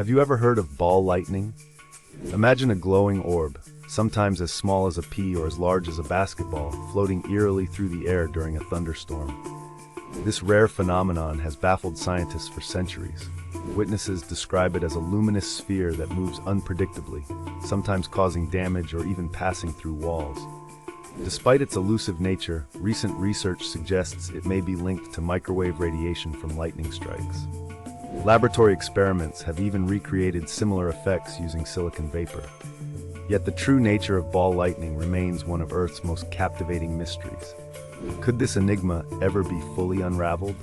Have you ever heard of ball lightning? Imagine a glowing orb, sometimes as small as a pea or as large as a basketball, floating eerily through the air during a thunderstorm. This rare phenomenon has baffled scientists for centuries. Witnesses describe it as a luminous sphere that moves unpredictably, sometimes causing damage or even passing through walls. Despite its elusive nature, recent research suggests it may be linked to microwave radiation from lightning strikes. Laboratory experiments have even recreated similar effects using silicon vapor. Yet the true nature of ball lightning remains one of Earth's most captivating mysteries. Could this enigma ever be fully unraveled?